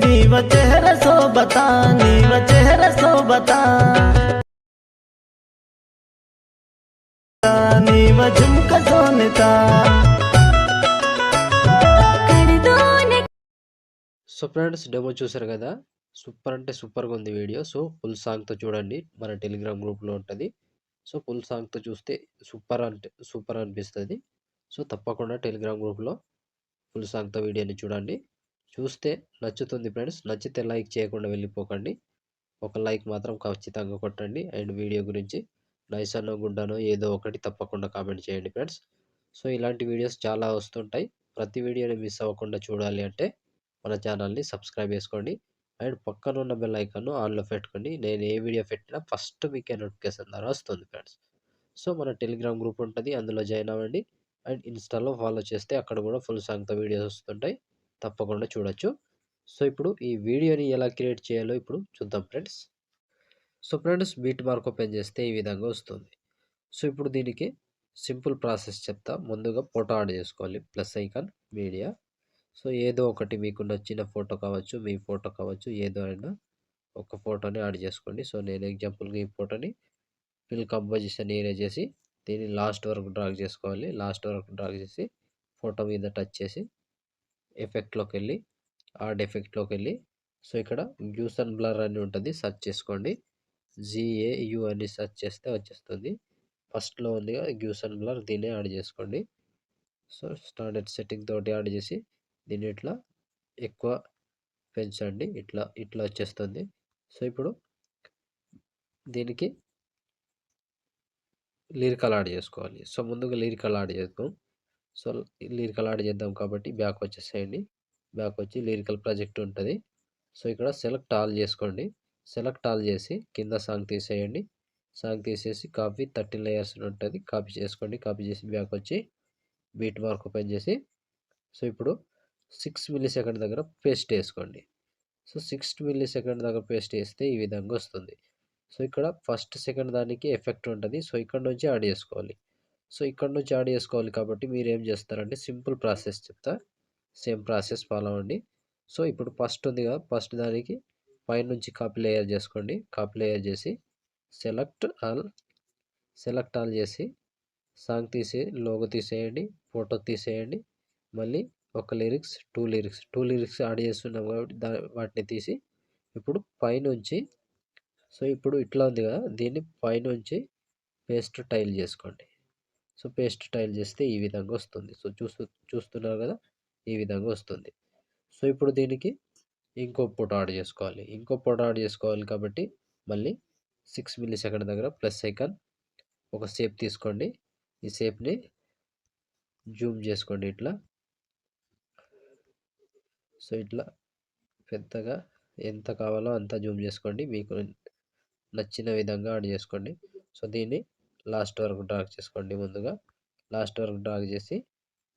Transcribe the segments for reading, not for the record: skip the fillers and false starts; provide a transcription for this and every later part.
नीव चेहरा सोबता नीव चेहरा सोबता नीव झुमक सोनता। సో ఫ్రెండ్స్ డెమో చూసారు కదా, సూపర్ అంటే సూపర్గా ఉంది వీడియో. సో ఫుల్ సాంగ్తో చూడండి, మన టెలిగ్రామ్ గ్రూప్లో ఉంటుంది. సో ఫుల్ సాంగ్తో చూస్తే సూపర్ అంటే సూపర్ అనిపిస్తుంది. సో తప్పకుండా టెలిగ్రామ్ గ్రూప్లో ఫుల్ సాంగ్తో వీడియోని చూడండి. చూస్తే నచ్చుతుంది ఫ్రెండ్స్. నచ్చితే లైక్ చేయకుండా వెళ్ళిపోకండి, ఒక లైక్ మాత్రం ఖచ్చితంగా కొట్టండి. అండ్ వీడియో గురించి నైస్ అన్నో గుడ్డనో ఏదో ఒకటి తప్పకుండా కామెంట్ చేయండి ఫ్రెండ్స్. సో ఇలాంటి వీడియోస్ చాలా వస్తుంటాయి. ప్రతి వీడియోని మిస్ అవ్వకుండా చూడాలి అంటే మన ఛానల్ని సబ్స్క్రైబ్ చేసుకోండి. అండ్ పక్కన ఉన్న బెల్ ఐకాన్ను ఆన్లో పెట్టుకోండి. నేను ఏ వీడియో పెట్టినా ఫస్ట్ మీకే నోటిఫికేషన్ ద్వారా వస్తుంది ఫ్రెండ్స్. సో మన టెలిగ్రామ్ గ్రూప్ ఉంటుంది, అందులో జాయిన్ అవ్వండి. అండ్ ఇన్స్టాలో ఫాలో చేస్తే అక్కడ కూడా ఫుల్ సాంగ్తో వీడియోస్ వస్తుంటాయి, తప్పకుండా చూడొచ్చు. సో ఇప్పుడు ఈ వీడియోని ఎలా క్రియేట్ చేయాలో ఇప్పుడు చూద్దాం friends. So friends beat mark open చేస్తే ఈ విధంగా వస్తుంది. సో ఇప్పుడు దీనికి సింపుల్ ప్రాసెస్ చెప్తా. ముందుగా ఫోటో యాడ్ చేసుకోవాలి, ప్లస్ ఐకాన్ మీడియా. సో ఏదో ఒకటి మీకు నచ్చిన ఫోటో కావచ్చు, మీ ఫోటో కావచ్చు, ఏదో అయినా ఒక ఫోటోని యాడ్ చేసుకోండి. సో నేను ఎగ్జాంపుల్గా ఈ ఫోటోని ఫిల్ కంపోజిషన్ ఏరియా చేసి దీన్ని లాస్ట్ వరకు డ్రాగ్ చేసుకోవాలి. లాస్ట్ వరకు డ్రాగ్ చేసి ఫోటో మీద టచ్ చేసి ఎఫెక్ట్లోకి వెళ్ళి యాడ్ ఎఫెక్ట్లోకి వెళ్ళి సో ఇక్కడ గ్యూస్ అండ్ బ్లర్ అని ఉంటుంది, సెర్చ్ చేసుకోండి. GAU అని సెర్చ్ చేస్తే వచ్చేస్తుంది. ఫస్ట్లో ఉంది గ్యూస్ అండ్ బ్లర్, దీన్ని యాడ్ చేసుకోండి. సో స్టాండర్డ్ సెట్టింగ్ తోటి యాడ్ చేసి దీన్ని ఇట్లా ఎక్కువ పెంచండి, ఇట్లా ఇట్లా వచ్చేస్తుంది. సో ఇప్పుడు దీనికి లిరికల్ యాడ్ చేసుకోవాలి. సో ముందుగా లిరికల్ యాడ్ చేద్దాం. సో లిరికల్ యాడ్ చేద్దాం కాబట్టి బ్యాక్ వచ్చేసేయండి. బ్యాక్ వచ్చి లిరికల్ ప్రాజెక్ట్ ఉంటుంది. సో ఇక్కడ సెలెక్ట్ ఆల్ చేసుకోండి. సెలెక్ట్ ఆల్ చేసి కింద సాంగ్ తీసేయండి. సాంగ్ తీసేసి కాపీ 13 లేయర్స్ ఉంటుంది, కాపీ చేసుకోండి. కాపీ చేసి బ్యాక్ వచ్చి బీట్ మార్క్ ఓపెన్ చేసి సో ఇప్పుడు 6 మిల్లీ సెకండ్ దగ్గర పేస్ట్ వేసుకోండి. సో 6 మిల్లీ సెకండ్ దగ్గర పేస్ట్ వేస్తే ఈ విధంగా వస్తుంది. సో ఇక్కడ ఫస్ట్ సెకండ్ దానికి ఎఫెక్ట్ ఉంటుంది. సో ఇక్కడ నుంచి యాడ్ చేసుకోవాలి. సో ఇక్కడ నుంచి యాడ్ చేసుకోవాలి కాబట్టి మీరు ఏం చేస్తారంటే సింపుల్ ప్రాసెస్ చెప్తా, సేమ్ ప్రాసెస్ ఫాలో అవ్వండి. సో ఇప్పుడు ఫస్ట్ ఉంది కదా, ఫస్ట్ దానికి పైనుంచి కాపీ లేయర్ చేసుకోండి. కాపీ లేయర్ చేసి సెలెక్ట్ ఆల్ చేసి సాంగ్ తీసి లోగో తీసేయండి, ఫోటో తీసేయండి. మళ్ళీ ఒక లిరిక్స్ టూ లిరిక్స్ యాడ్ చేస్తున్నాం కాబట్టి వాటిని తీసి ఇప్పుడు పైనుంచి సో ఇప్పుడు ఇట్లా ఉంది కదా, దీన్ని పైనుంచి పేస్ట్ టైల్ చేసుకోండి. సో పేస్ట్ టైల్ చేస్తే ఈ విధంగా వస్తుంది. సో చూస్తున్నారు కదా, ఈ విధంగా వస్తుంది. సో ఇప్పుడు దీనికి ఇంకో ఫోటో యాడ్ చేసుకోవాలి. కాబట్టి మళ్ళీ 6 మిల్లీ సెకండ్ దగ్గర ప్లస్ ఐకాన్ ఒక షేప్ తీసుకోండి. ఈ షేప్ని జూమ్ చేసుకోండి ఇట్లా. సో ఇట్లా పెద్దగా ఎంత కావాలో అంత జూమ్ చేసుకోండి, మీకు నచ్చిన విధంగా యాడ్ చేసుకోండి. సో దీన్ని లాస్ట్ వరకు డ్రాగ్ చేసుకోండి. ముందుగా లాస్ట్ వరకు డ్రాగ్ చేసి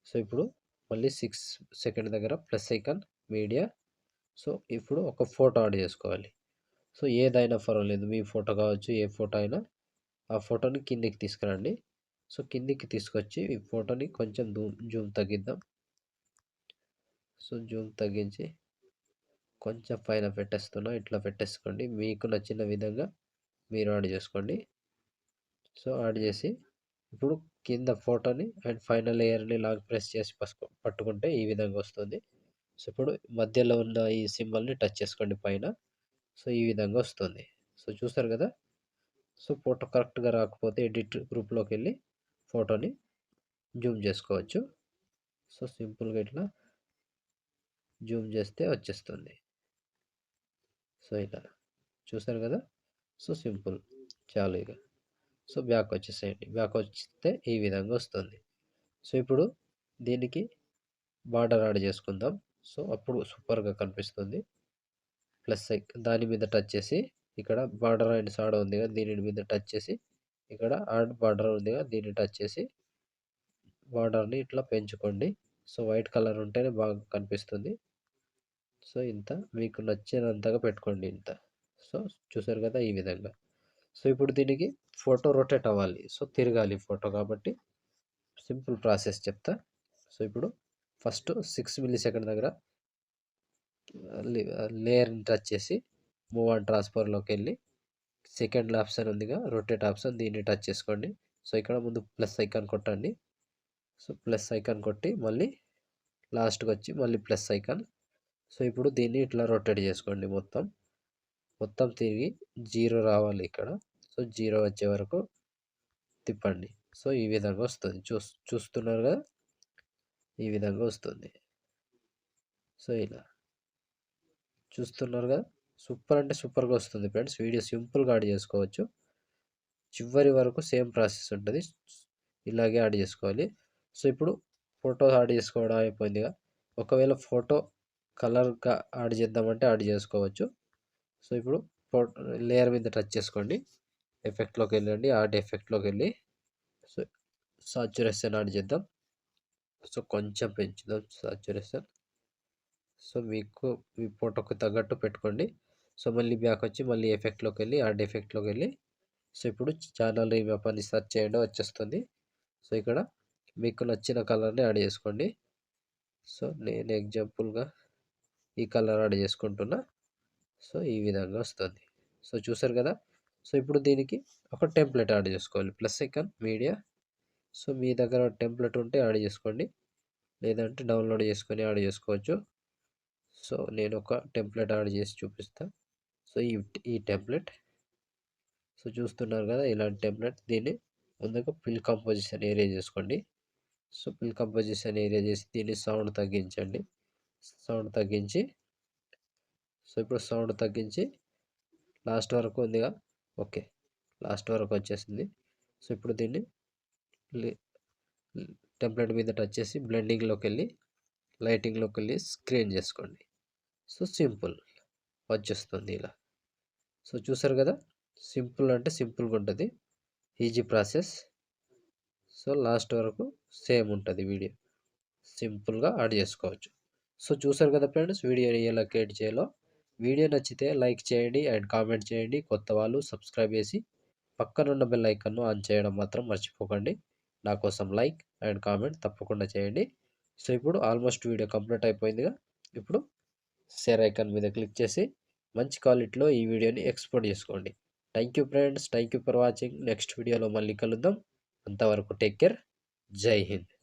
సో ఇప్పుడు మళ్ళీ 6 సెకండ్ దగ్గర ప్లస్ ఐకాన్ మీడియా. సో ఇప్పుడు ఒక ఫోటో యాడ్ చేసుకోవాలి. సో ఏదైనా పర్వాలేదు, మీ ఫోటో కావచ్చు, ఏ ఫోటో అయినా ఆ ఫోటోని కిందికి తీసుకురండి. సో కిందికి తీసుకొచ్చి ఈ ఫోటోని కొంచెం జూమ్ తగ్గిద్దాం. సో జూమ్ తగ్గించి కొంచెం పైన పెట్టేస్తున్నా, ఇట్లా పెట్టేసుకోండి. మీకు నచ్చిన విధంగా మీరు యాడ్ చేసుకోండి. సో యాడ్ చేసి ఇప్పుడు కింద ఫోటోని అండ్ ఫైనల్ లేయర్ని లాంగ్ ప్రెస్ చేసి పట్టుకుంటే ఈ విధంగా వస్తుంది. సో ఇప్పుడు మధ్యలో ఉన్న ఈ సింబల్ని టచ్ చేసుకోండి పైన. సో ఈ విధంగా వస్తుంది. సో చూసారు కదా. సో ఫోటో కరెక్ట్గా రాకపోతే ఎడిట్ గ్రూప్లోకి వెళ్ళి ఫోటోని జూమ్ చేసుకోవచ్చు. సో సింపుల్గా ఇట్లా జూమ్ చేస్తే వచ్చేస్తుంది. సో ఇలా చూసారు కదా. సో సింపుల్, చాలు ఇక. సో బ్యాక్ వచ్చేసేయండి. బ్యాక్ వస్తే ఈ విధంగా వస్తుంది. సో ఇప్పుడు దీనికి బార్డర్ యాడ్ చేసుకుందాం. సో అప్పుడు సూపర్గా కనిపిస్తుంది. ప్లస్ దాని మీద టచ్ చేసి ఇక్కడ బార్డర్ అండ్ షాడో ఉంది కదా, దీని మీద టచ్ చేసి ఇక్కడ యాడ్ బార్డర్ ఉంది కదా, దీన్ని టచ్ చేసి బార్డర్ని ఇట్లా పెంచుకోండి. సో వైట్ కలర్ ఉంటేనే బాగా కనిపిస్తుంది. సో ఇంత మీకు నచ్చినంతగా పెట్టుకోండి ఇంత. సో చూసారు కదా ఈ విధంగా. సో ఇప్పుడు దీనికి ఫోటో రొటేట్ అవ్వాలి, సో తిరగాలి ఫోటో కాబట్టి సింపుల్ ప్రాసెస్ చెప్తా. సో ఇప్పుడు ఫస్ట్ 6 మిల్లీ సెకండ్ దగ్గర లేయర్ని టచ్ చేసి మూవ్ అండ్ ట్రాన్స్ఫర్లోకి వెళ్ళి సెకండ్ ఆప్షన్ ఉందిగా రొటేట్ ఆప్షన్, దీన్ని టచ్ చేసుకోండి. సో ఇక్కడ ముందు ప్లస్ ఐకాన్ కొట్టండి. సో ప్లస్ ఐకాన్ కొట్టి మళ్ళీ లాస్ట్కి వచ్చి మళ్ళీ ప్లస్ ఐకాన్. సో ఇప్పుడు దీన్ని ఇట్లా రొటేట్ చేసుకోండి. మొత్తం తిరిగి 0 రావాలి ఇక్కడ. సో 0 వచ్చే వరకు తిప్పండి. సో ఈ విధంగా వస్తుంది. చూస్తున్నారు కదా, ఈ విధంగా వస్తుంది. సో ఇలా చూస్తున్నారు కదా, సూపర్ అంటే సూపర్గా వస్తుంది ఫ్రెండ్స్. వీడియో సింపుల్గా యాడ్ చేసుకోవచ్చు. చివరి వరకు సేమ్ ప్రాసెస్ ఉంటుంది, ఇలాగే యాడ్ చేసుకోవాలి. సో ఇప్పుడు ఫోటో యాడ్ చేసుకోవడం అయిపోయిందిగా. ఒకవేళ ఫోటో కలర్గా యాడ్ చేద్దామంటే యాడ్ చేసుకోవచ్చు. సో ఇప్పుడు లేయర్ మీద టచ్ చేసుకోండి, ఎఫెక్ట్లోకి వెళ్ళండి, యాడ్ ఎఫెక్ట్లోకి వెళ్ళి సో సాచురేషన్ యాడ్ చేద్దాం. సో కొంచెం పెంచుదాం సాచురేషన్. సో మీకు మీ ఫోటోకి తగ్గట్టు పెట్టుకోండి. సో మళ్ళీ బ్యాక్ వచ్చి మళ్ళీ ఎఫెక్ట్లోకి వెళ్ళి యాడ్ ఎఫెక్ట్లోకి వెళ్ళి సో ఇప్పుడు ఛానల్ రీమ్యాప్ అని సెర్చ్ చేయండి, వచ్చేస్తుంది. సో ఇక్కడ మీకు నచ్చిన కలర్ని యాడ్ చేసుకోండి. సో నేను ఎగ్జాంపుల్గా ఈ కలర్ యాడ్ చేసుకుంటున్నా. సో ఈ విధంగా వస్తుంది. సో చూసారు కదా. సో ఇప్పుడు దీనికి ఒక టెంప్లెట్ యాడ్ చేసుకోవాలి. Plus icon media. సో మీ దగ్గర టెంప్లెట్ ఉంటే యాడ్ చేసుకోండి, లేదంటే డౌన్లోడ్ చేసుకొని యాడ్ చేసుకోవచ్చు. సో నేను ఒక టెంప్లెట్ యాడ్ చేసి చూపిస్తాను. సో ఈ టెంప్లెట్ సో చూస్తున్నారు కదా, ఇలాంటి టెంప్లెట్. దీన్ని ముందుగా ఫిల్ కంపోజిషన్ ఏరియా చేసుకోండి. సో ఫిల్ కంపోజిషన్ ఏరియా చేసి దీన్ని సౌండ్ తగ్గించండి. సౌండ్ తగ్గించి సో ఇప్పుడు సౌండ్ తగ్గించి లాస్ట్ వరకు ఉందిగా, ఓకే లాస్ట్ వరకు వచ్చేసింది. సో ఇప్పుడు దీన్ని టెంప్లెట్ మీద టచ్ చేసి బ్లెండింగ్లోకి వెళ్ళి లైటింగ్లోకి వెళ్ళి స్క్రీన్ చేసుకోండి. సో సింపుల్ వచ్చేస్తుంది ఇలా. సో చూసారు కదా, సింపుల్ అంటే సింపుల్గా ఉంటుంది, ఈజీ ప్రాసెస్. సో లాస్ట్ వరకు సేమ్ ఉంటుంది వీడియో, సింపుల్గా యాడ్ చేసుకోవచ్చు. సో చూసారు కదా ఫ్రెండ్స్, వీడియోని ఎలా క్రియేట్ చేయాలో. వీడియో నచ్చితే లైక్ చేయండి అండ్ కామెంట్ చేయండి. కొత్త వాళ్ళు సబ్స్క్రైబ్ చేసి పక్కనున్న బెల్ ఐకాన్ను ఆన్ చేయడం మాత్రం మర్చిపోకండి. నా కోసం లైక్ అండ్ కామెంట్ తప్పకుండా చేయండి. సో ఇప్పుడు ఆల్మోస్ట్ వీడియో కంప్లీట్ అయిపోయిందిగా. ఇప్పుడు షేర్ ఐకాన్ మీద క్లిక్ చేసి మంచి క్వాలిటీలో ఈ వీడియోని ఎక్స్పోర్ట్ చేసుకోండి. Thank you friends, thank you for watching. Next వీడియోలో మళ్ళీ కలుద్దాం. అంతవరకు టేక్ కేర్. జై హింద్.